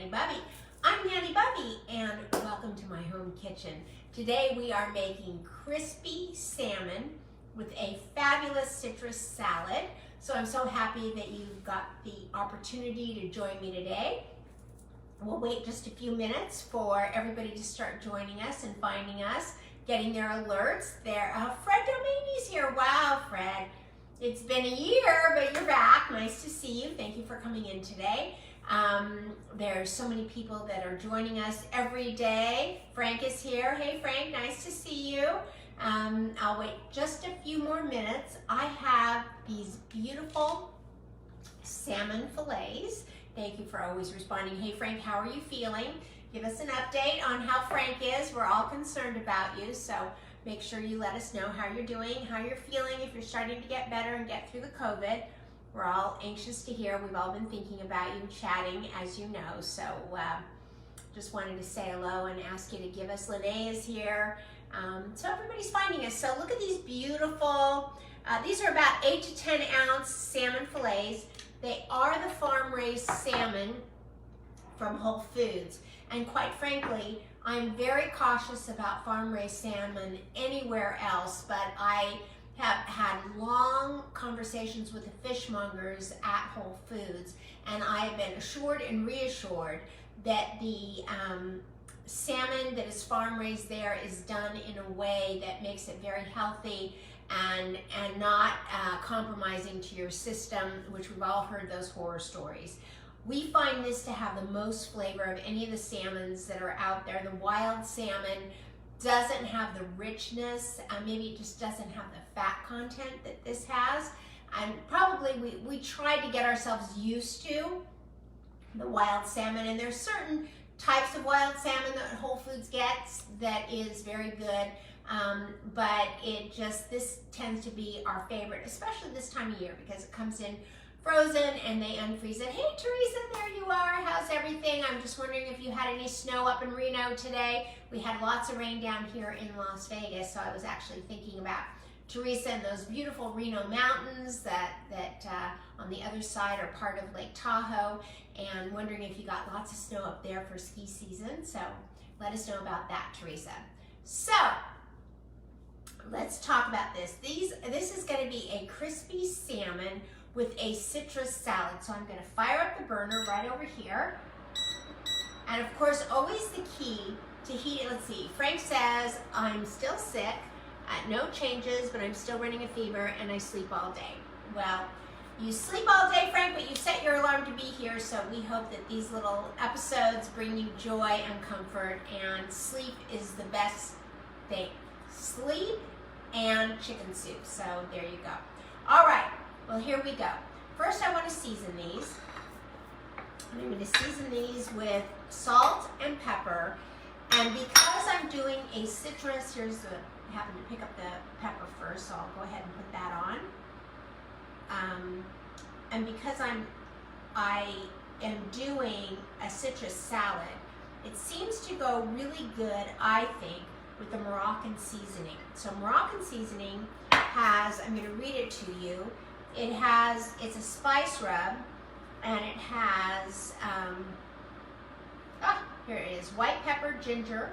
Nanny Bubby. I'm Nanny Bubby and welcome to my home kitchen. Today we are making crispy salmon with a fabulous citrus salad. So I'm so happy that you've got the opportunity to join me today. We'll wait just a few minutes for everybody to start joining us and finding us, getting their alerts. Fred Dominey's here. Wow, Fred. It's been a year, but you're back. Nice to see you. Thank you for coming in today. There's so many people that are joining us every day. Frank is here. Hey, Frank, nice to see you. I'll wait just a few more minutes. I have these beautiful salmon fillets. Thank you for always responding. Hey, Frank, how are you feeling? Give us an update on how Frank is. We're all concerned about you, so make sure you let us know how you're doing, how you're feeling, if you're starting to get better and get through the COVID. We're all anxious to hear. We've all been thinking about you, chatting, as you know. So just wanted to say hello and ask you to give us. Lene is here. So everybody's finding us. So look at these beautiful, these are about 8 to 10 ounce salmon fillets. They are the farm-raised salmon from Whole Foods. And quite frankly, I'm very cautious about farm-raised salmon anywhere else, but I have had long conversations with the fishmongers at Whole Foods, and I have been assured and reassured that the salmon that is farm-raised there is done in a way that makes it very healthy and not compromising to your system, which we've all heard those horror stories. We find this to have the most flavor of any of the salmons that are out there. The wild salmon doesn't have the richness, maybe it just doesn't have the fat content that this has. And probably we tried to get ourselves used to the wild salmon, and there's certain types of wild salmon that Whole Foods gets that is very good. But this tends to be our favorite, especially this time of year, because it comes in frozen and they unfreeze it. Hey Teresa, there you are. How's everything? I'm just wondering if you had any snow up in Reno today. We had lots of rain down here in Las Vegas, so I was actually thinking about Teresa and those beautiful Reno mountains that on the other side are part of Lake Tahoe, and wondering if you got lots of snow up there for ski season. So let us know about that, Teresa. So let's talk about this. This is going to be a crispy salmon with a citrus salad. So I'm going to fire up the burner right over here. And of course, always the key to heat it. Let's see, Frank says, I'm still sick, no changes, but I'm still running a fever and I sleep all day. Well, you sleep all day, Frank, but you set your alarm to be here, so we hope that these little episodes bring you joy and comfort, and sleep is the best thing. Sleep and chicken soup, so there you go. All right. Well, here we go. First, I want to season these. And I'm going to season these with salt and pepper. And because I'm doing a citrus, I happen to pick up the pepper first, so I'll go ahead and put that on. And because I am doing a citrus salad, it seems to go really good, I think, with the Moroccan seasoning. So Moroccan seasoning has, I'm going to read it to you. It's a spice rub, and it has, here it is, white pepper, ginger,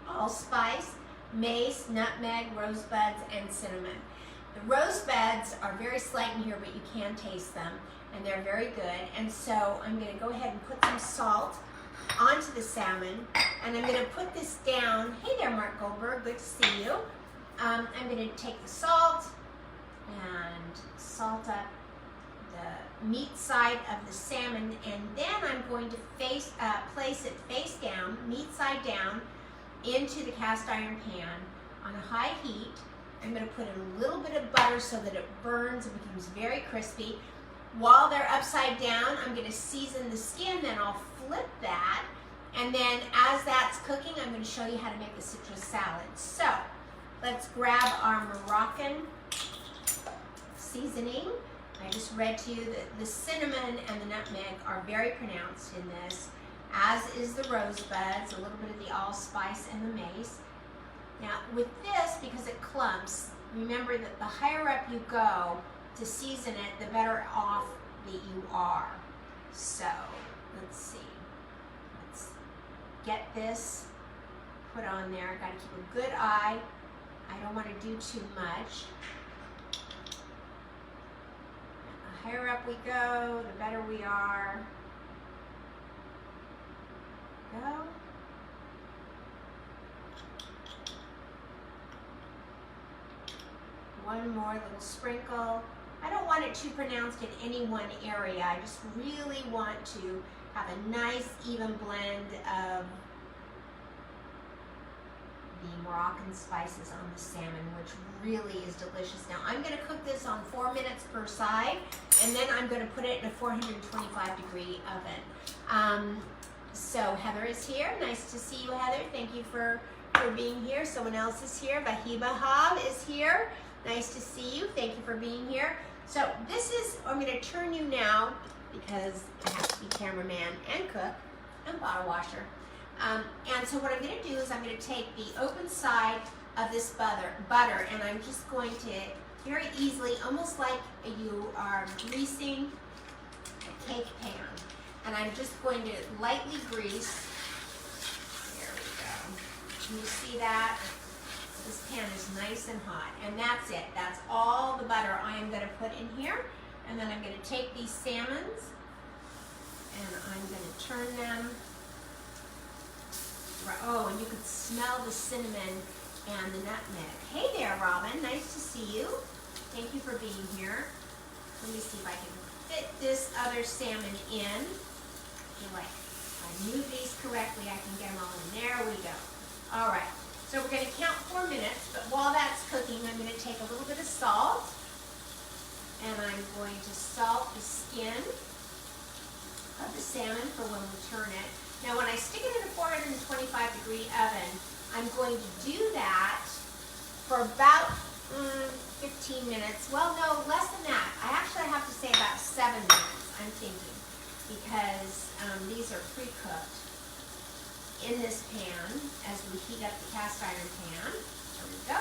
allspice, mace, nutmeg, rosebuds, and cinnamon. The rosebuds are very slight in here, but you can taste them, and they're very good. And so I'm going to go ahead and put some salt onto the salmon, and I'm going to put this down. Hey there, Mark Goldberg, good to see you. I'm going to take the salt and salt up the meat side of the salmon, and then I'm going to place it face down, meat side down, into the cast iron pan on a high heat. I'm going to put in a little bit of butter so that it burns and becomes very crispy. While they're upside down, I'm going to season the skin, then I'll flip that, and then as that's cooking, I'm going to show you how to make the citrus salad. So let's grab our Moroccan seasoning. I just read to you that the cinnamon and the nutmeg are very pronounced in this, as is the rosebuds, a little bit of the allspice and the mace. Now with this, because it clumps, remember that the higher up you go to season it, the better off that you are. So let's see. get this put on there. I gotta keep a good eye. I don't want to do too much. The higher up we go, the better we are. Go. One more little sprinkle. I don't want it too pronounced in any one area. I just really want to have a nice even blend of the Moroccan spices on the salmon, which really is delicious. Now I'm going to cook this on 4 minutes per side, and then I'm going to put it in a 425 degree oven. So Heather is here. Nice to see you, Heather. Thank you for being here. Someone else is here. Bahiba Hab is here. Nice to see you. Thank you for being here. So this is, I'm going to turn you now because I have to be cameraman and cook and bottle washer. And so what I'm going to do is I'm going to take the open side of this butter, and I'm just going to very easily, almost like you are greasing a cake pan. And I'm just going to lightly grease. There we go. Can you see that? This pan is nice and hot. And that's it. That's all the butter I am going to put in here. And then I'm going to take these salmons and I'm going to turn them. Oh, and you could smell the cinnamon and the nutmeg. Hey there, Robin. Nice to see you. Thank you for being here. Let me see if I can fit this other salmon in. Like, if I move these correctly, I can get them all in. There we go. All right. So we're going to count 4 minutes, but while that's cooking, I'm going to take a little bit of salt, and I'm going to salt the skin of the salmon for when we turn it. Now, when I stick it in a 425 degree oven, I'm going to do that for about 15 minutes. Well, no, less than that. I actually have to say about 7 minutes, I'm thinking, because these are pre-cooked in this pan as we heat up the cast iron pan. There we go.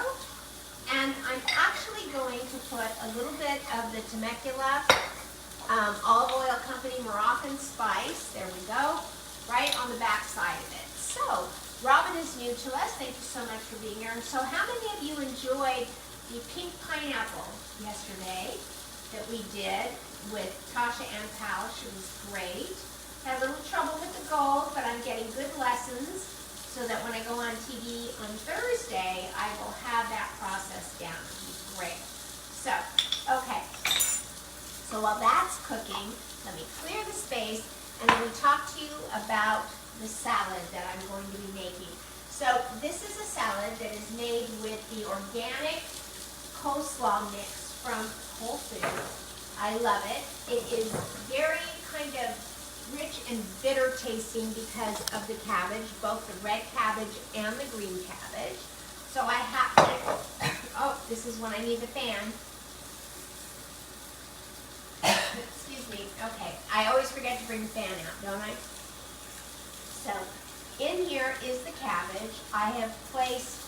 And I'm actually going to put a little bit of the Temecula Olive Oil Company Moroccan spice, there we go, right on the back side of it. So, Robin is new to us. Thank you so much for being here. And so how many of you enjoyed the pink pineapple yesterday that we did with Tasha and Pausch? It was great. Had a little trouble with the gold, but I'm getting good lessons so that when I go on TV on Thursday, I will have that process down. It'll be great. So, okay. So while that's cooking, let me clear the space, and then we talk to you about the salad that I'm going to be making. So this is a salad that is made with the organic coleslaw mix from Whole Foods. I love it. It is very kind of rich and bitter tasting because of the cabbage, both the red cabbage and the green cabbage. So I have to, oh, this is when I need the fan. Excuse me. Okay, I always forget to bring the fan out, don't I? So in here is the cabbage. I have placed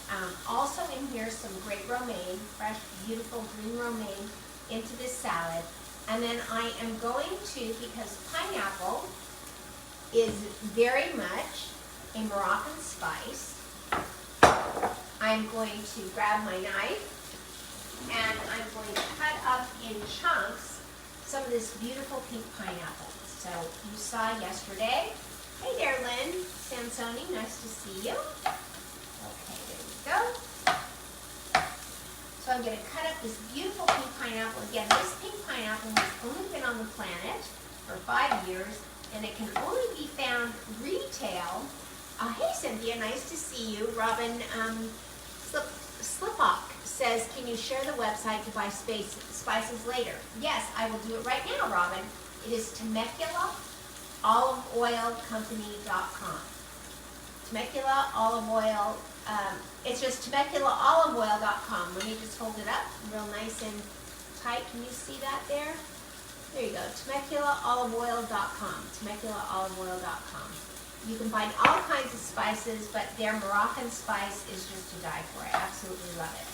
also in here some great romaine, fresh, beautiful green romaine into this salad. And then I am going to, because pineapple is very much a Moroccan spice, I'm going to grab my knife and I'm going to cut up in chunks some of this beautiful pink pineapple. So you saw yesterday. Hey there, Lynn Sansoni, nice to see you. Okay, there we go. So I'm going to cut up this beautiful pink pineapple. Again, this pink pineapple has only been on the planet for 5 years, and it can only be found retail. Hey, Cynthia, nice to see you. Robin Slipok says, can you share the website to buy spices later? Yes, I will do it right now, Robin. It is TemeculaOliveOilCompany.com. Temecula Olive Oil. It's just TemeculaOliveOil.com. Let me just hold it up real nice and tight. Can you see that there? There you go. TemeculaOliveOil.com. TemeculaOliveOil.com. You can find all kinds of spices, but their Moroccan spice is just to die for. I absolutely love it.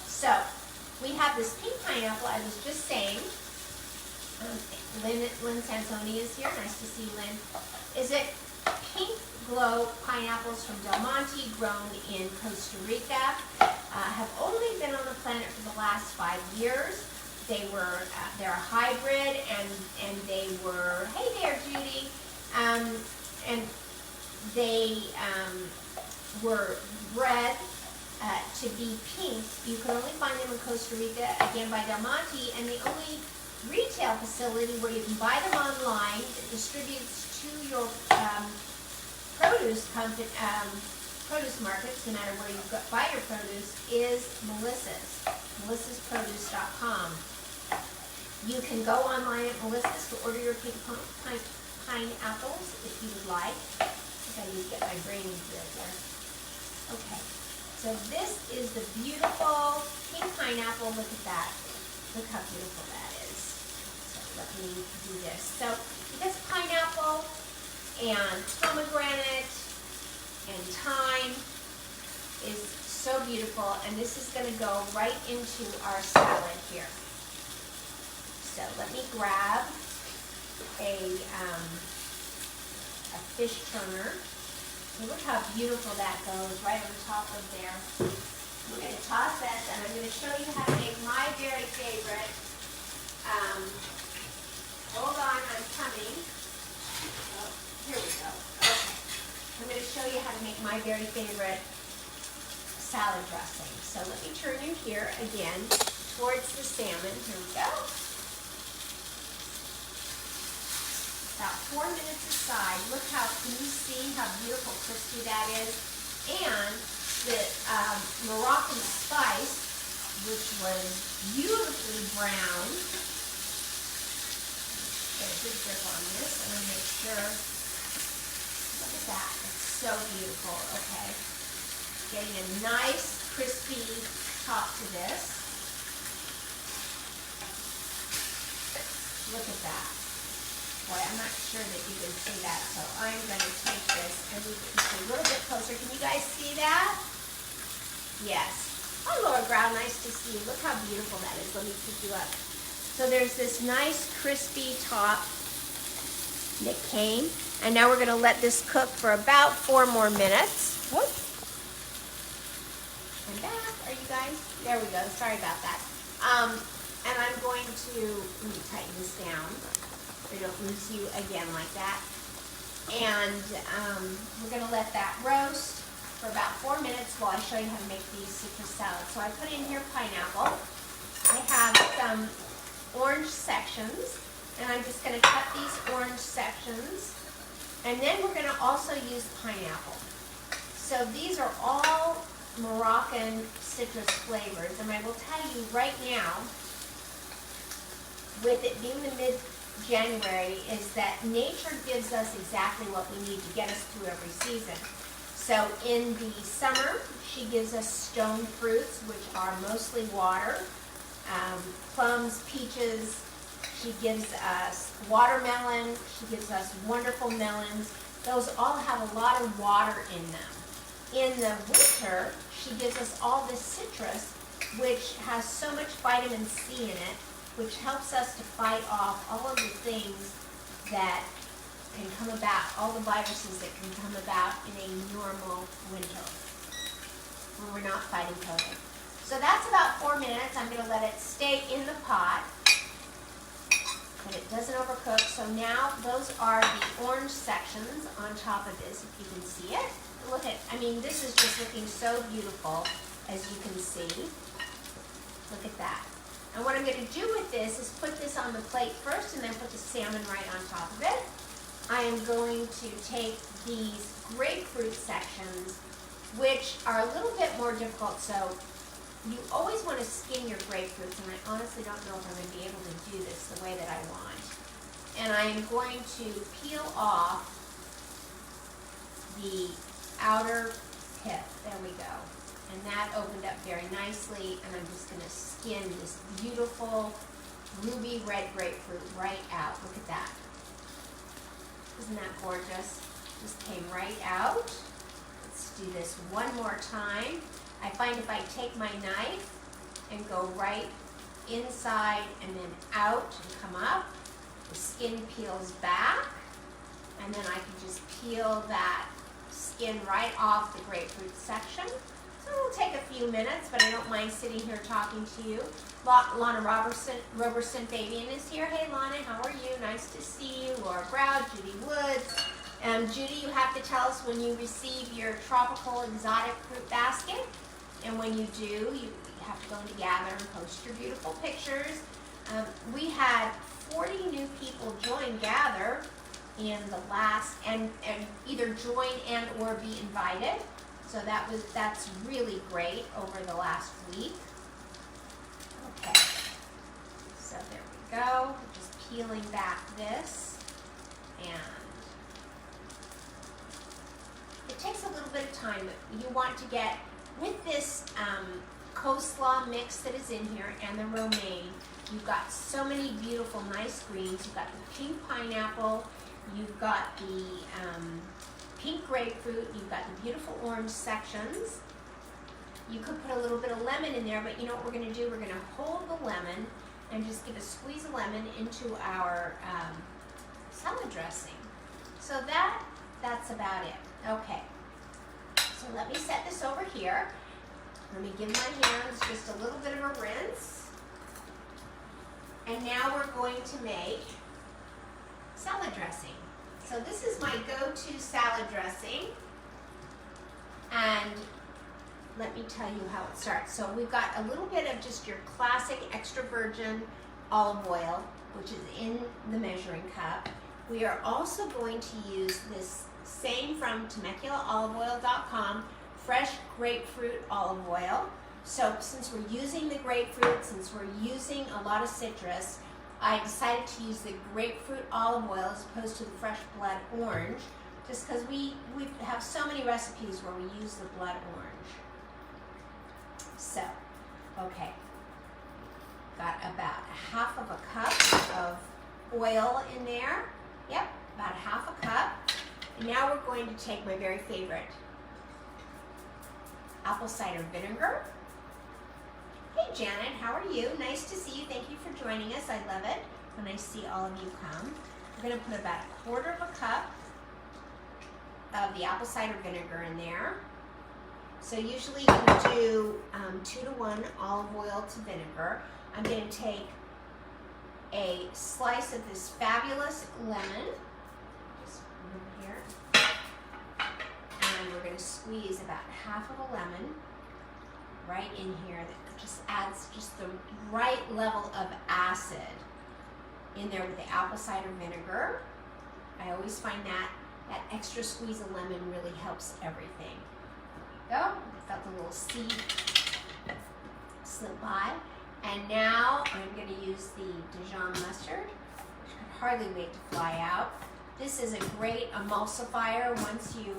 So, we have this pink pineapple, I was just saying. Lynn Sansoni is here. Nice to see you, Lynn. Is it pink Criollo pineapples from Del Monte, grown in Costa Rica, have only been on the planet for the last 5 years. They're a hybrid, and they were, hey there, Judy, and they were bred to be pink. You can only find them in Costa Rica, again by Del Monte, and the only retail facility where you can buy them online that distributes to your produce markets, no matter where you buy your produce, is melissasproduce.com. You can go online at Melissa's to order your pink pineapples if you would like. I think I need to get my brain into it there. Okay, so this is the beautiful pink pineapple. Look at that. Look how beautiful that is. So let me do this. So this pineapple and pomegranate and thyme is so beautiful, and this is going to go right into our salad here. So let me grab a fish turner. So look how beautiful that goes right on top of there. I'm going to toss this, and I'm going to show you how to make my very favorite. Hold on, I'm coming. Oh, here we go. Okay. I'm going to show you how to make my very favorite salad dressing. So let me turn you here again towards the salmon. Here we go. About 4 minutes aside. Look how, can you see how beautiful crispy that is? And the Moroccan spice, which was beautifully browned. Get a good grip on this. I'm going to make sure. Look at that. It's so beautiful. Okay. Getting a nice crispy top to this. Look at that. Boy, I'm not sure that you can see that, so I'm going to take this and move it a little bit closer. Can you guys see that? Yes. Oh, Laura Brown, nice to see you. Look how beautiful that is. Let me pick you up. So there's this nice crispy top that came, and now we're going to let this cook for about 4 more minutes. Whoop. I'm back. Are you guys? There we go. Sorry about that. And I'm going to, let me tighten this down so I don't lose you again like that. And we're going to let that roast for about 4 minutes while I show you how to make these citrus salads. So I put in here pineapple. I have some orange sections, and I'm just going to cut these orange sections. And then we're going to also use pineapple. So these are all Moroccan citrus flavors, and I will tell you right now, with it being the mid-January, is that nature gives us exactly what we need to get us through every season. So in the summer, she gives us stone fruits, which are mostly water, plums, peaches. She gives us watermelon. She gives us wonderful melons. Those all have a lot of water in them. In the winter, she gives us all this citrus, which has so much vitamin C in it, which helps us to fight off all of the things that can come about, all the viruses that can come about in a normal winter when we're not fighting COVID. So that's about 4 minutes. I'm going to let it stay in the pot, but it doesn't overcook. So now those are the orange sections on top of this, if you can see it. Look at, I mean, this is just looking so beautiful, as you can see. Look at that. And what I'm going to do with this is put this on the plate first and then put the salmon right on top of it. I am going to take these grapefruit sections, which are a little bit more difficult. So you always want to skin your grapefruits, and I honestly don't know if I'm going to be able to do this the way that I want. And I am going to peel off the outer pith. There we go. And that opened up very nicely, and I'm just going to skin this beautiful ruby red grapefruit right out. Look at that. Isn't that gorgeous? Just came right out. Let's do this one more time. I find if I take my knife and go right inside and then out and come up, the skin peels back, and then I can just peel that skin right off the grapefruit section. So it'll take a few minutes, but I don't mind sitting here talking to you. Lana Roberson Fabian is here. Hey Lana, how are you? Nice to see you. Laura Brown, Judy Woods. Judy, you have to tell us when you receive your tropical exotic fruit basket. And when you do, you have to go into Gather and post your beautiful pictures. We had 40 new people join Gather in the last, and either join and or be invited. So that's really great over the last week. Okay, so there we go. Just peeling back this, and it takes a little bit of time. You want to get, with this coleslaw mix that is in here and the romaine, you've got so many beautiful, nice greens. You've got the pink pineapple, you've got the pink grapefruit, you've got the beautiful orange sections. You could put a little bit of lemon in there, but you know what we're going to do? We're going to hold the lemon and just give a squeeze of lemon into our salad dressing. So that's about it. Okay, so let me set this over here. Let me give my hands just a little bit of a rinse. And now we're going to make salad dressing. So this is my go-to salad dressing. And let me tell you how it starts. So we've got a little bit of just your classic extra virgin olive oil, which is in the measuring cup. We are also going to use this same from TemeculaOliveOil.com, fresh grapefruit olive oil. So since we're using the grapefruit, since we're using a lot of citrus, I decided to use the grapefruit olive oil as opposed to the fresh blood orange, just because we have so many recipes where we use the blood orange. So, okay, got about half of a cup of oil in there. Yep, about half a cup. And now we're going to take my very favorite apple cider vinegar. Hey Janet, how are you? Nice to see you. Thank you for joining us. I love it when I see all of you come. We're going to put about a quarter of a cup of the apple cider vinegar in there. So usually you do 2 to 1 olive oil to vinegar. I'm going to take a slice of this fabulous lemon, just over here, and we're going to squeeze about half of a lemon right in here. That just adds just the right level of acid in there with the apple cider vinegar. I always find that extra squeeze of lemon really helps everything. There we go. I felt the little seed slip by. And now I'm going to use the Dijon mustard, which I can hardly wait to fly out. This is a great emulsifier once you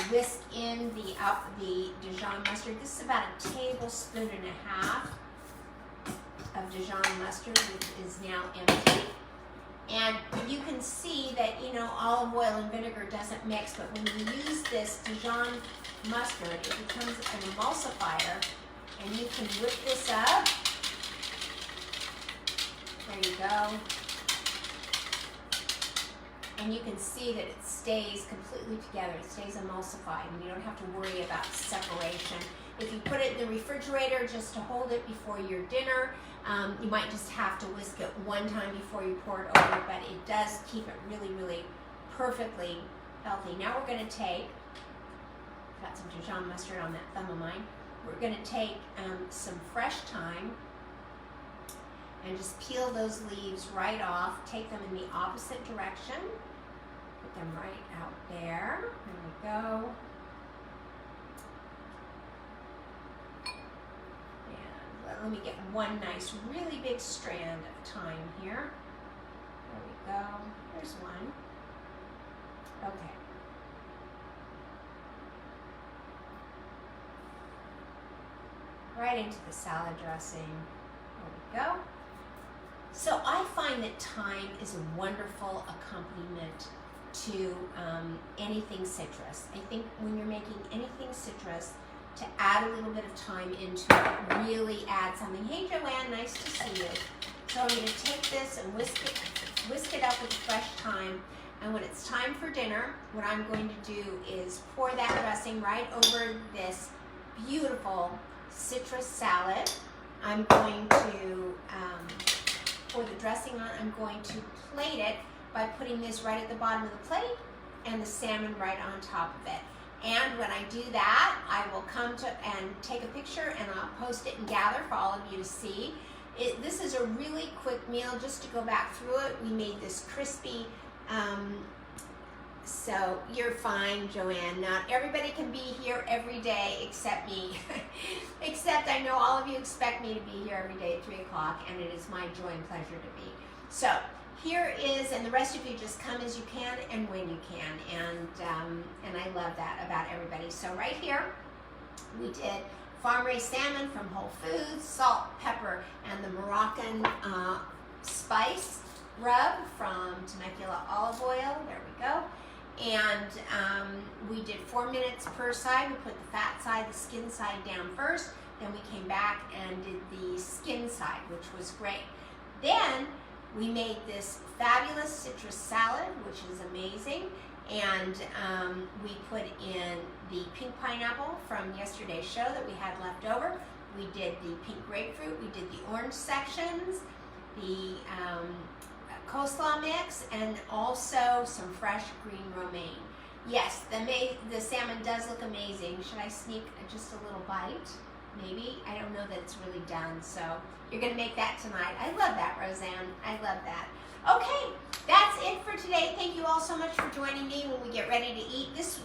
whisk in the Dijon mustard. This is about a tablespoon and a half of Dijon mustard, which is now empty. And you can see that, you know, olive oil and vinegar doesn't mix, but when you use this Dijon mustard, it becomes an emulsifier, and you can whip this up. There you go. And you can see that it stays completely together. It stays emulsified, and you don't have to worry about separation. If you put it in the refrigerator just to hold it before your dinner, you might just have to whisk it one time before you pour it over, but it does keep it really, really perfectly healthy. Now we're going to take, got some Dijon mustard on that thumb of mine, we're going to take some fresh thyme and just peel those leaves right off, take them in the opposite direction, put them right out there. There we go. And let me get one nice, really big strand of thyme here. There we go. There's one. Okay. Right into the salad dressing. There we go. So I find that thyme is a wonderful accompaniment to anything citrus. I think when you're making anything citrus, to add a little bit of thyme into it really adds something. Hey Joanne, nice to see you. So I'm going to take this and whisk it up with fresh thyme. And when it's time for dinner, what I'm going to do is pour that dressing right over this beautiful citrus salad. I'm going to pour the dressing on. I'm going to plate it by putting this right at the bottom of the plate and the salmon right on top of it. And when I do that, I will come to and take a picture and I'll post it and gather for all of you to see. This is a really quick meal. Just to go back through it, we made this crispy, so you're fine, Joanne. Not everybody can be here every day except me. Except I know all of you expect me to be here every day at 3 o'clock, and it is my joy and pleasure to be. So here is, and the rest of you just come as you can and when you can, and I love that about everybody. So right here, we did farm-raised salmon from Whole Foods, salt, pepper, and the Moroccan spice rub from Temecula olive oil. There we go. And we did 4 minutes per side. We put the fat side, the skin side down first. Then we came back and did the skin side, which was great. Then we made this fabulous citrus salad, which is amazing. And we put in the pink pineapple from yesterday's show that we had left over. We did the pink grapefruit. We did the orange sections, the coleslaw mix, and also some fresh green romaine. Yes, the salmon does look amazing. Should I sneak just a little bite? Maybe. I don't know that it's really done, so you're going to make that tonight. I love that, Roseanne. I love that. Okay, that's it for today. Thank you all so much for joining me when we get ready to eat. This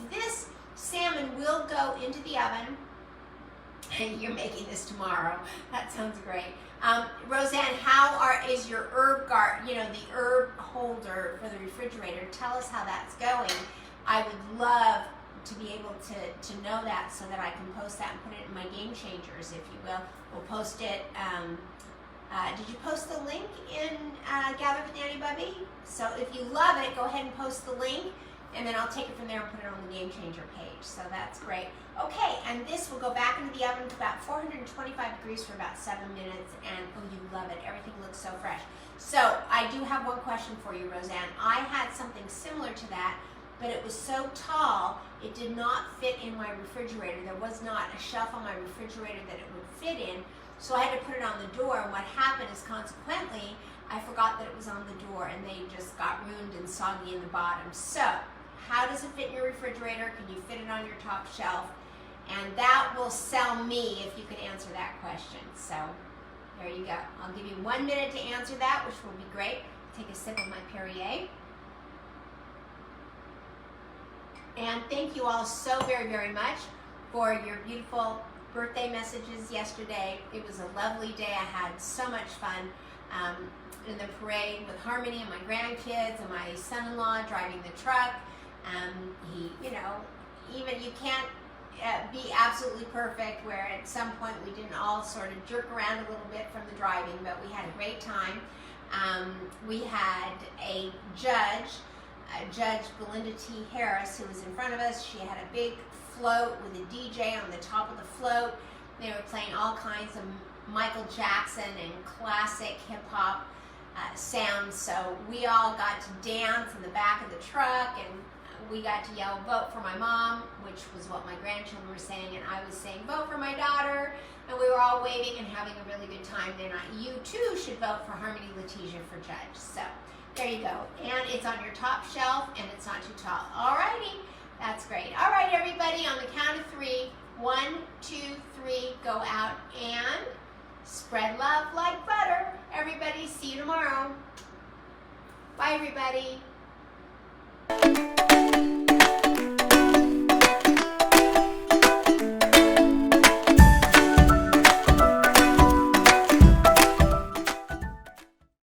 salmon will go into the oven, and you're making this tomorrow. That sounds great. Roseanne, is your herb guard, the herb holder for the refrigerator? Tell us how that's going. I would love to be able to know that so that I can post that and put it in my game changers, if you will. We'll post it. Did you post the link in Gather with Nanny Bubby? So if you love it, go ahead and post the link, and then I'll take it from there and put it on the Game Changer page. So that's great. Okay, and this will go back into the oven to about 425 degrees for about 7 minutes, and oh, you love it. Everything looks so fresh. So I do have one question for you, Roseanne. I had something similar to that, but it was so tall, it did not fit in my refrigerator. There was not a shelf on my refrigerator that it would fit in, so I had to put it on the door, and what happened is, consequently, I forgot that it was on the door, and they just got ruined and soggy in the bottom. So, how does it fit in your refrigerator? Can you fit it on your top shelf? And that will sell me if you can answer that question. So, there you go. I'll give you 1 minute to answer that, which will be great. Take a sip of my Perrier. And thank you all so very, very much for your beautiful birthday messages yesterday. It was a lovely day. I had so much fun in the parade with Harmony and my grandkids and my son-in-law driving the truck. Even you can't be absolutely perfect, where at some point we didn't all sort of jerk around a little bit from the driving, but we had a great time. We had a judge, Judge Belinda T. Harris, who was in front of us. She had a big float with a DJ on the top of the float. They were playing all kinds of Michael Jackson and classic hip-hop sounds, so we all got to dance in the back of the truck, and we got to yell, "Vote for my mom," which was what my grandchildren were saying, and I was saying, "Vote for my daughter," and we were all waving and having a really good time. Then you too should vote for Harmony Letitia for judge. So there you go, and it's on your top shelf, and it's not too tall. Alrighty, that's great. All right, everybody, on the count of 3, 1, 2, 3, go out and spread love like butter. Everybody, see you tomorrow. Bye, everybody.